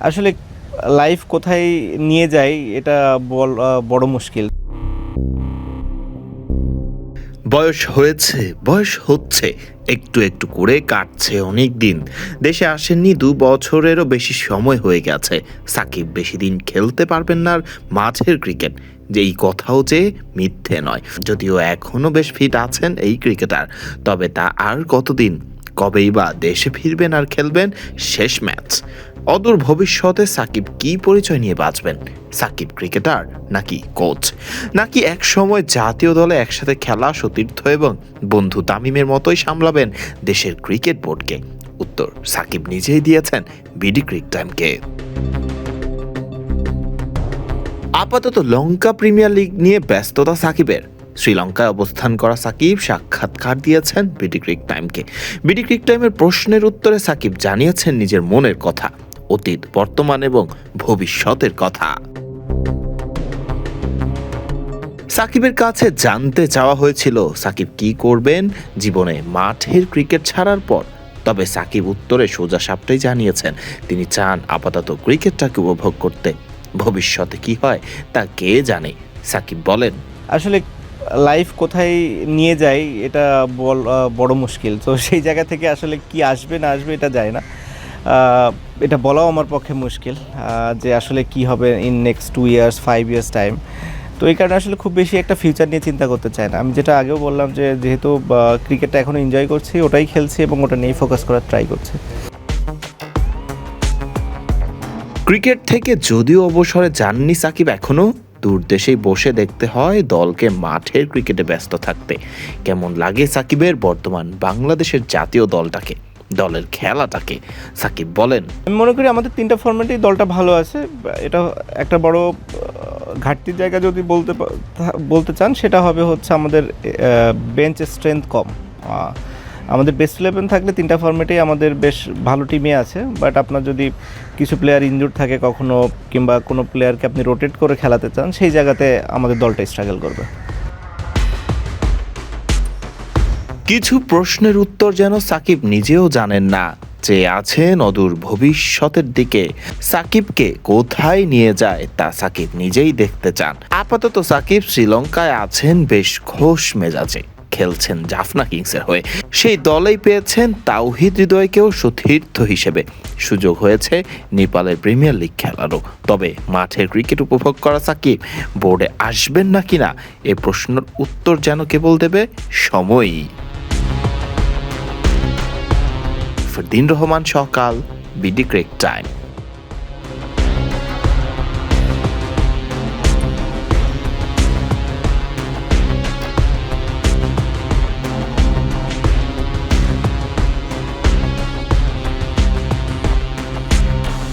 আসলে লাইফ কোথায় নিয়ে যায় এটা বড় মুশকিল। বয়স হয়েছে, বয়স হচ্ছে, একটু একটু করে কাটছে অনেক দিন। দেশে আসেননি 2 বছরেরও বেশি সময় হয়ে গেছে। সাকিব বেশি দিন খেলতে পারবেন না আর মাঠের ক্রিকেট যে এই কথাও যে মিথ্যে নয়। যদিও এখনও বেশ ফিট আছেন এই ক্রিকেটার, তবে তা আর কতদিন? কবেই বা দেশে ফিরবেন আর খেলবেন শেষ ম্যাচ? অদূর ভবিষ্যতে সাকিব কি পরিচয় নিয়ে বাঁচবেন? সাকিব ক্রিকেটার নাকি কোচ, নাকি এক সময় জাতীয় দলে একসাথে খেলা সতীর্থ এবং বন্ধু তামিমের মতোই সামলাবেন দেশের ক্রিকেট বোর্ডকে? উত্তর সাকিব নিজেই দিয়েছেন বিডি ক্রিক টাইমকে। আপাতত লঙ্কা প্রিমিয়ার লিগ নিয়ে ব্যস্ততা সাকিবের। শ্রীলঙ্কায় অবস্থান করা সাকিব সাক্ষাৎকার দিয়েছেন বিডি ক্রিক টাইমকে। বিডি ক্রিক টাইমের প্রশ্নের উত্তরে সাকিব জানিয়েছেন নিজের মনের কথা, অতীত, বর্তমান এবং ভবিষ্যতের কথা। সাকিবের কাছে জানতে চাওয়া হয়েছিল সাকিব কি করবেন জীবনে মাঠের ক্রিকেট ছাড়ার পর। তবে সাকিব উত্তরে সোজা সাপটাই জানিয়েছেন তিনি চান আপাতত ক্রিকেটটাকে উপভোগ করতে। ভবিষ্যতে কি হয় তা কে জানে। সাকিব বলেন, আসলে লাইফ কোথায় নিয়ে যায় এটা বড় মুশকিল। তো সেই জায়গা থেকে আসলে কি আসবে না আসবে এটা যায় না। এটা বলাও আমার পক্ষে মুশকিল যে আসলে কি হবে in next 2 years 5 years time. তো এই কারণে আসলে খুব বেশি একটা ফিউচার নিয়ে চিন্তা করতে চাই না। আমি যেটা আগেও বললাম যে যেহেতু ক্রিকেটটা এখনও এনজয় করছি, ওটাই খেলছি এবং ওটা নিয়েই ফোকাস করার ট্রাই করছি। ক্রিকেট থেকে যদিও অবসরে যাননি সাকিব, এখনো দূর দেশেই বসে দেখতে হয় দলকে মাঠের ক্রিকেটে ব্যস্ত থাকতে। কেমন লাগে সাকিবের বর্তমান বাংলাদেশের জাতীয় দলটাকে, দলের খেলাটাকে? সাকিব বলেন, আমি মনে করি আমাদের 3টা ফরম্যাটেই দলটা ভালো আছে। এটা একটা বড় ঘাটতির জায়গা যদি বলতে চান, সেটা হবে হচ্ছে আমাদের বেঞ্চ স্ট্রেংথ কম। আমাদের বেস্ট 11 থাকলে 3টা ফরম্যাটেই আমাদের বেশ ভালো টিমে আছে, বাট আপনার যদি কিছু প্লেয়ার ইনজুর থাকে কখনো, কিংবা কোনো প্লেয়ারকে আপনি রোটেট করে খেলাতে চান, সেই জায়গাতে আমাদের দলটা স্ট্রাগল করবে। কিছু প্রশ্নের উত্তর যেন সাকিব নিজেও জানেন না, যে আছেন অদূর ভবিষ্যতের দিকে। সাকিবকে কোথায় নিয়ে যায় তা সাকিব নিজেই দেখতে চান। আপাতত সাকিব শ্রীলঙ্কায় আছেন বেশ খোশ মেজাজে, খেলছেন জাফনা কিংসের হয়ে। সেই দলেই পেয়েছেন তাওহিদ হৃদয়কেও সতীর্থ হিসেবে। সুযোগ হয়েছে নেপালের প্রিমিয়ার লিগ খেলারও। তবে মাঠের ক্রিকেট উপভোগ করা সাকিব বোর্ডে আসবেন নাকি না এ প্রশ্নের উত্তর যেন কেবল দেবে সময়ই। ফরদিন রহমান সকাল, বিডি ক্রিক টাইম।